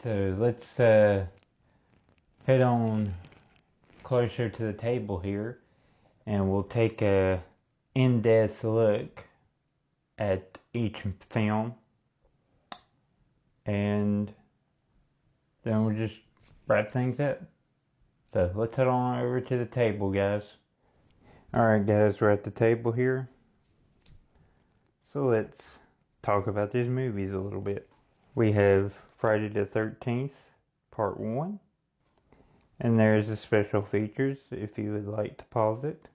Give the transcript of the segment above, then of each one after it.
So let's head on closer to the table here, and we'll take a in-depth look at each film, and then we'll just wrap things up. So let's head on over to the table, guys. Alright guys, we're at the table here. So let's talk about these movies a little bit. We have Friday the 13th, Part 1. And there's the special features if you would like to pause it.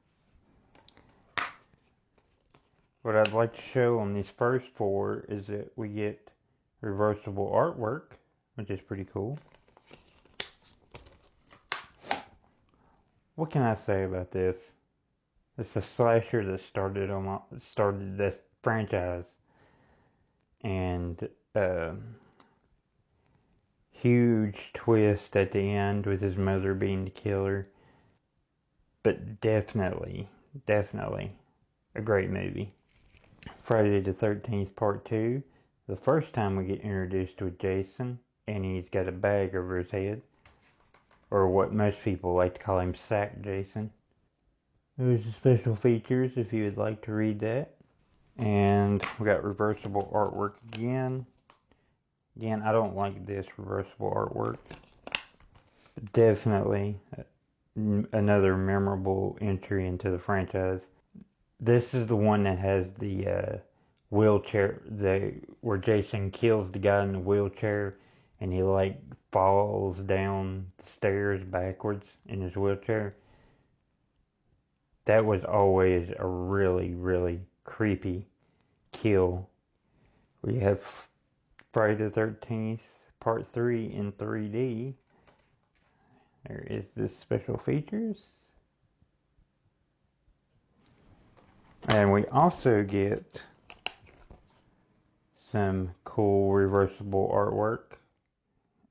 What I'd like to show on these first four is that we get reversible artwork, which is pretty cool. What can I say about this? It's a slasher that started this franchise, and huge twist at the end with his mother being the killer. But definitely a great movie. Friday the 13th Part 2. The first time we get introduced with Jason, and he's got a bag over his head. Or what most people like to call him, Sack Jason. There's the special features if you would like to read that. And we got reversible artwork again. Again, I don't like this reversible artwork. Definitely another memorable entry into the franchise. This is the one that has the wheelchair, where Jason kills the guy in the wheelchair, and he like falls down the stairs backwards in his wheelchair. That was always a really creepy kill. We have Friday the 13th Part 3 in 3D. There is the special features. And we also get some cool reversible artwork.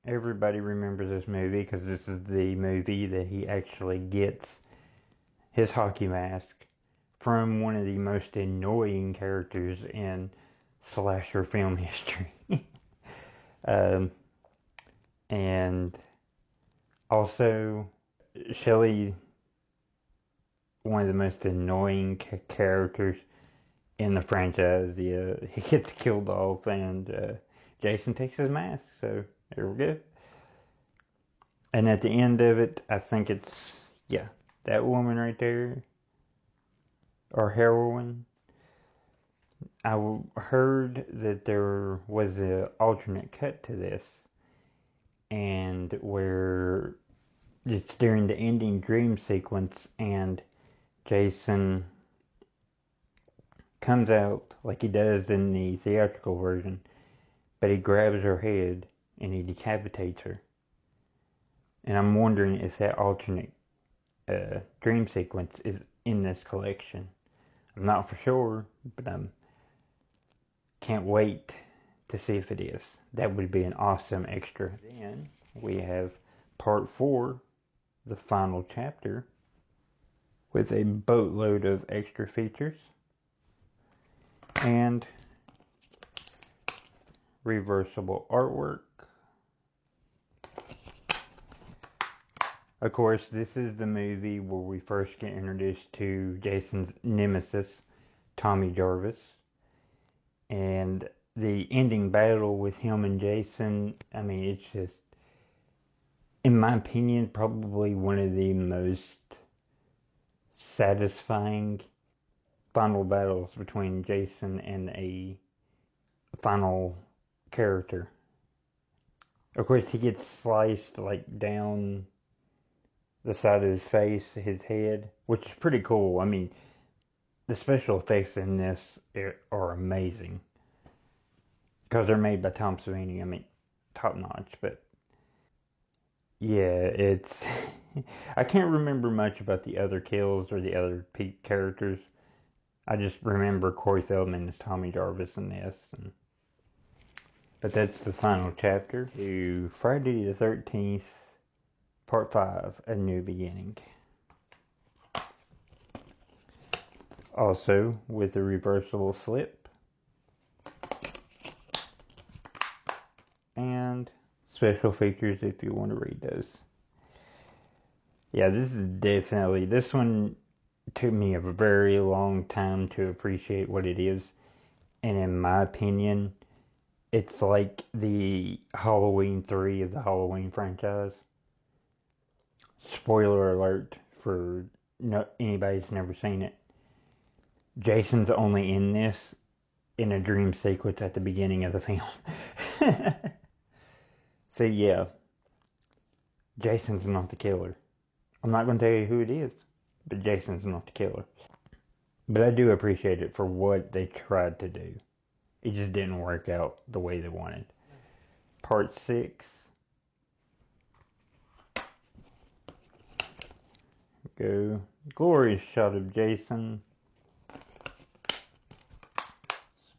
Everybody remembers this movie because this is the movie that he actually gets his hockey mask from one of the most annoying characters in slasher film history. And also Shelley, one of the most annoying characters in the franchise. He gets killed off, and Jason takes his mask, so there we go. And at the end of it, I think it's, yeah, that woman right there, our heroine. I heard that there was an alternate cut to this, and where it's during the ending dream sequence, and Jason comes out like he does in the theatrical version, but he grabs her head and he decapitates her. And I'm wondering if that alternate dream sequence is in this collection. I'm not for sure, but I can't wait to see if it is. That would be an awesome extra. Then we have Part 4, the final chapter, with a boatload of extra features and reversible artwork. Of course, this is the movie where we first get introduced to Jason's nemesis, Tommy Jarvis. And the ending battle with him and Jason, I mean, it's just, in my opinion, probably one of the most satisfying final battles between Jason and a final character. Of course, he gets sliced like down the side of his face, his head, which is pretty cool. I mean, the special effects in this are amazing because they're made by Tom Savini. I mean, top notch. But yeah, it's I can't remember much about the other kills or the other peak characters. I just remember Corey Feldman as Tommy Jarvis in this. But that's the final chapter to Friday the 13th, Part 5, A New Beginning. Also with a reversible slip and special features if you want to read those. Yeah, this one took me a very long time to appreciate what it is. And in my opinion, it's like the Halloween 3 of the Halloween franchise. Spoiler alert for anybody who's never seen it. Jason's only in this in a dream sequence at the beginning of the film. So yeah, Jason's not the killer. I'm not going to tell you who it is, but Jason's not the killer. But I do appreciate it for what they tried to do. It just didn't work out the way they wanted. Part 6. Go. Glorious shot of Jason.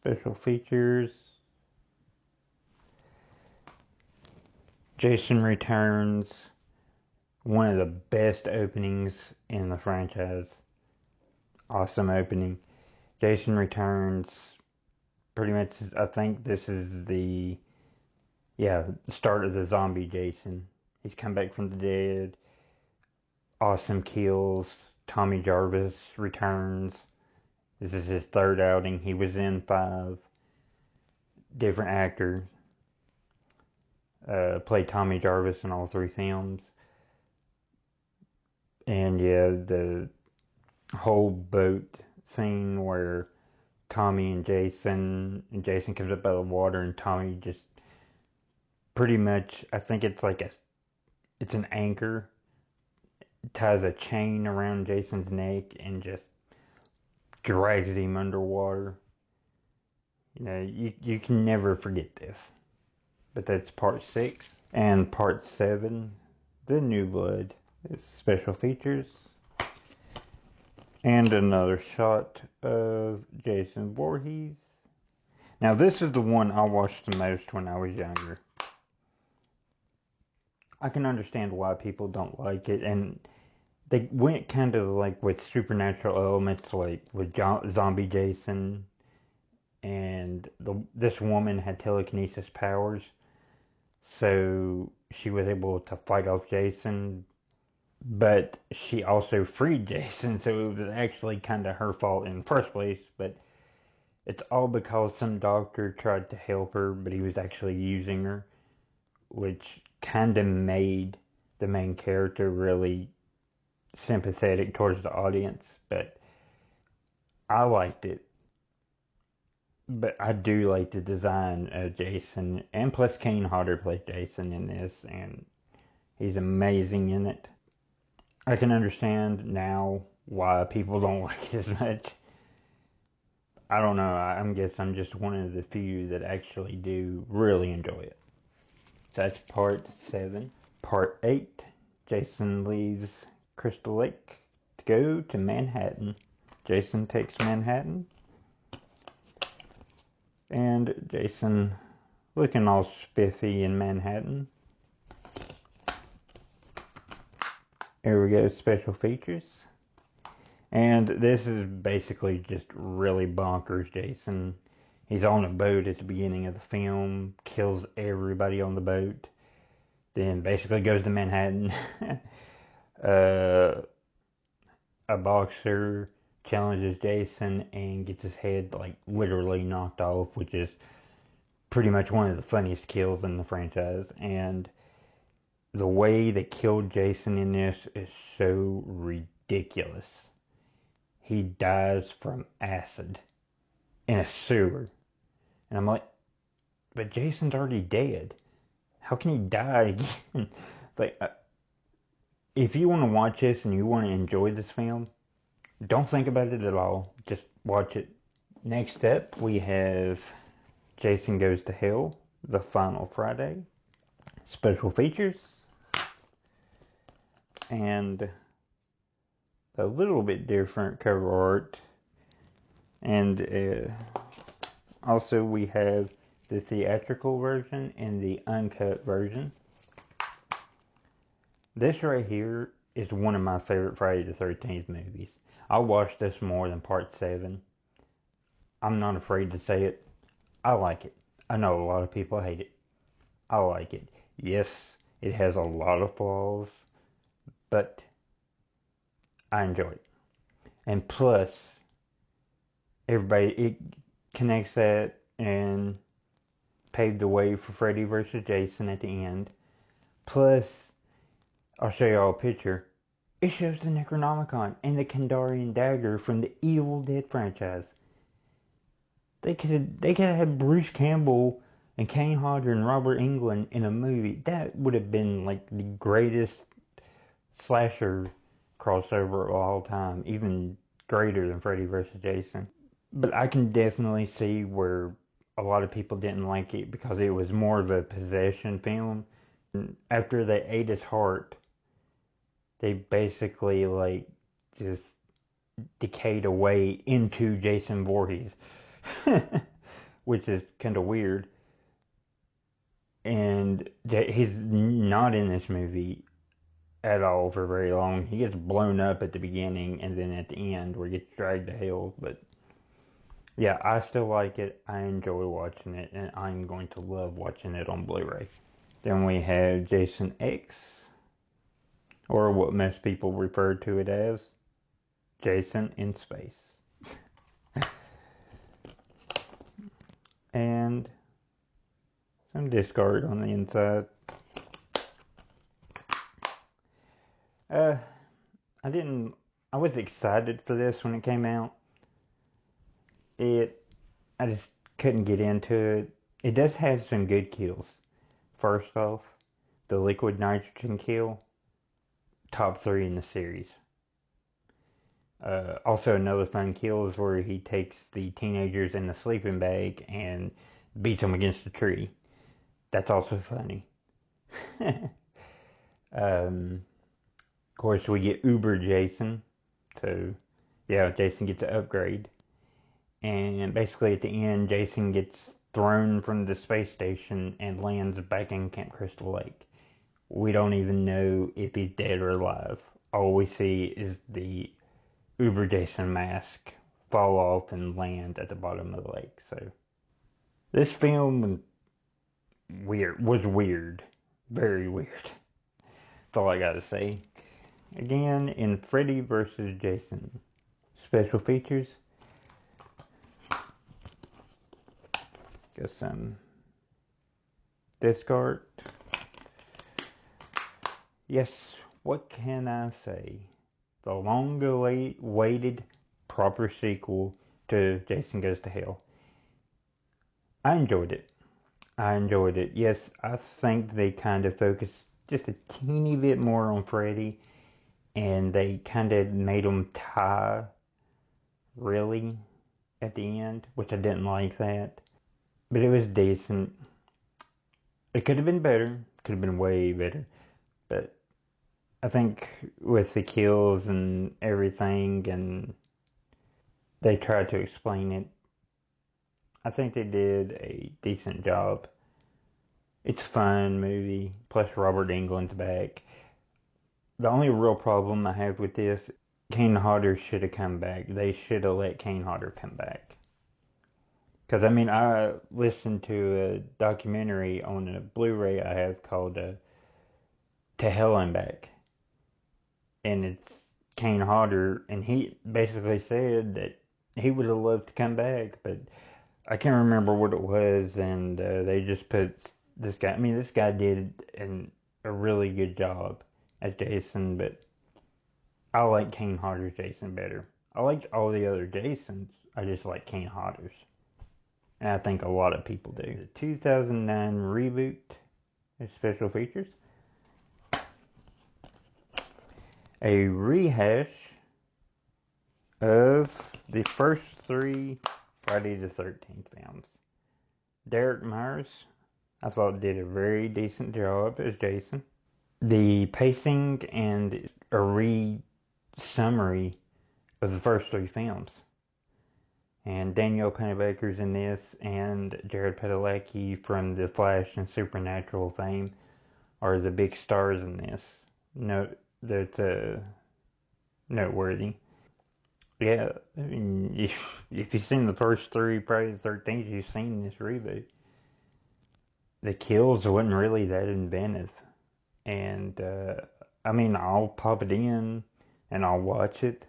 Special features. Jason Returns. One of the best openings in the franchise. Awesome opening. Jason Returns. Pretty much, I think this is the start of the zombie Jason. He's come back from the dead. Awesome kills. Tommy Jarvis returns. This is his third outing. He was in 5. Different actors. Played Tommy Jarvis in all 3 films. And yeah, the whole boat scene where Tommy and Jason comes up out of the water and Tommy just pretty much, I think it's like it's an anchor, ties a chain around Jason's neck and just drags him underwater. You know, you can never forget this. But that's part 6. And part 7, The New Blood, is special features. And another shot of Jason Voorhees. Now this is the one I watched the most when I was younger. I can understand why people don't like it, and they went kind of like with supernatural elements, like with zombie Jason, and this woman had telekinesis powers, so she was able to fight off Jason. But she also freed Jason, so it was actually kind of her fault in the first place. But it's all because some doctor tried to help her, but he was actually using her, which kind of made the main character really sympathetic towards the audience. But I liked it. But I do like the design of Jason, and plus Kane Hodder plays Jason in this, and he's amazing in it. I can understand now why people don't like it as much. I don't know, I guess I'm just one of the few that actually do really enjoy it. So that's part 7. Part 8, Jason leaves Crystal Lake to go to Manhattan. Jason takes Manhattan. And Jason looking all spiffy in Manhattan. Here we go, special features. And this is basically just really bonkers Jason. He's on a boat at the beginning of the film, kills everybody on the boat, then basically goes to Manhattan. A boxer challenges Jason and gets his head like literally knocked off, which is pretty much one of the funniest kills in the franchise. And the way they killed Jason in this is so ridiculous. He dies from acid in a sewer. And I'm like, but Jason's already dead. How can he die again? It's like, if you want to watch this and you want to enjoy this film, don't think about it at all. Just watch it. Next up, we have Jason Goes to Hell, The Final Friday. Special features. And a little bit different cover art. And also we have the theatrical version and the uncut version. This right here is one of my favorite Friday the 13th movies. I watched this more than part 7. I'm not afraid to say it. I like it. I know a lot of people hate it. I like it. Yes, it has a lot of flaws, but I enjoy it. And plus, it connects that and paved the way for Freddy versus Jason at the end. Plus, I'll show you all a picture. It shows the Necronomicon and the Kandarian dagger from the Evil Dead franchise. They could have had Bruce Campbell and Kane Hodder and Robert Englund in a movie. That would have been like the greatest slasher crossover of all time, even greater than Freddy vs. Jason. But I can definitely see where a lot of people didn't like it because it was more of a possession film. And after they ate his heart, they basically like just decayed away into Jason Voorhees, which is kind of weird. And he's not in this movie at all for very long. He gets blown up at the beginning and then at the end where he gets dragged to hell. But yeah, I still like it. I enjoy watching it, and I'm going to love watching it on Blu-ray. Then we have Jason X, or what most people refer to it as, Jason in Space. And some discard on the inside. I was excited for this when it came out. I just couldn't get into it. It does have some good kills. First off, the liquid nitrogen kill, top 3 in the series. Also, another fun kill is where he takes the teenagers in the sleeping bag and beats them against a tree. That's also funny. Of course, we get Uber Jason. So, yeah, Jason gets an upgrade. And basically, at the end, Jason gets thrown from the space station and lands back in Camp Crystal Lake. We don't even know if he's dead or alive. All we see is the Uber Jason mask fall off and land at the bottom of the lake. So this film was weird. Very weird. That's all I gotta say. Again, in Freddy vs. Jason. Special features. Got some disc art. Yes, what can I say? The long-awaited proper sequel to Jason Goes to Hell. I enjoyed it. Yes, I think they kind of focused just a teeny bit more on Freddy, and they kind of made him tie, really, at the end, which I didn't like that. But it was decent. It could have been better. Could have been way better. But I think with the kills and everything, and they tried to explain it, I think they did a decent job. It's a fun movie. Plus Robert Englund's back. The only real problem I have with this, Kane Hodder should have come back. They should have let Kane Hodder come back. Because, I mean, I listened to a documentary on a Blu-ray I have called To Hell and Back. And it's Kane Hodder, and he basically said that he would have loved to come back, but I can't remember what it was, and they just put this guy. I mean, this guy did a really good job as Jason, but I like Kane Hodder's Jason better. I liked all the other Jasons, I just like Kane Hodder's. And I think a lot of people do. The 2009 reboot is special features. A rehash of the first 3 Friday the 13th films. Derek Myers, I thought, did a very decent job as Jason. The pacing and a re-summary of the first 3 films. And Danielle Panabaker's in this, and Jared Padalecki from The Flash and Supernatural fame are the big stars in this. No, that's noteworthy. Yeah, I mean, if you've seen the first 3 Friday the 13th, you've seen this reboot. the kills wasn't really that inventive. And I mean, I'll pop it in and I'll watch it,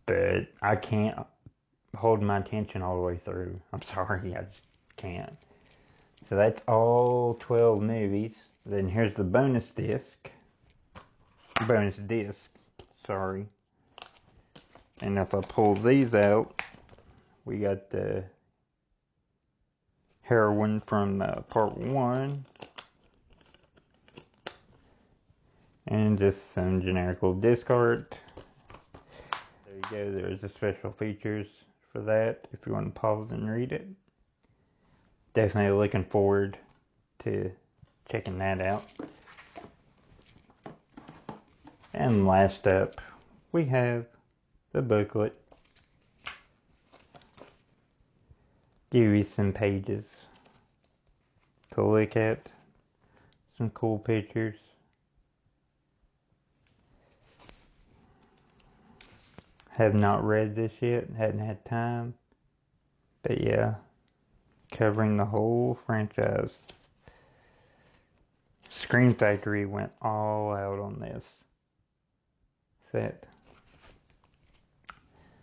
but I can't hold my attention all the way through. I'm sorry, I just can't. So that's all 12 movies. Then here's the bonus disc. Bonus disc, sorry. And if I pull these out, we got the heroine from part 1. And just some generic little disc art. There you go, there's the special features for that if you want to pause and read it. Definitely looking forward to checking that out. And last up, we have the booklet. Give you some pages to look at, some cool pictures. Have not read this yet, hadn't had time, but yeah, covering the whole franchise. Screen Factory went all out on this set.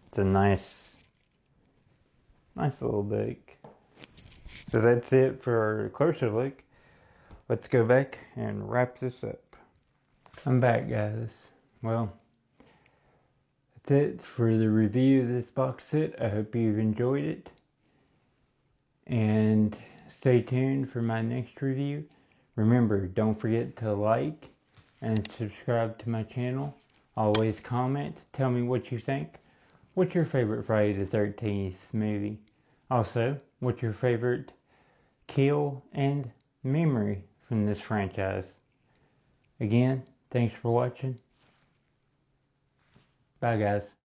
It's a nice little book. So that's it for a closer look. Let's go back and wrap this up. I'm back, guys. Well, that's it for the review of this box set. I hope you've enjoyed it. And stay tuned for my next review. Remember, don't forget to like and subscribe to my channel. Always comment. Tell me what you think. What's your favorite Friday the 13th movie? Also, what's your favorite kill and memory from this franchise? Again, thanks for watching. Bye, guys.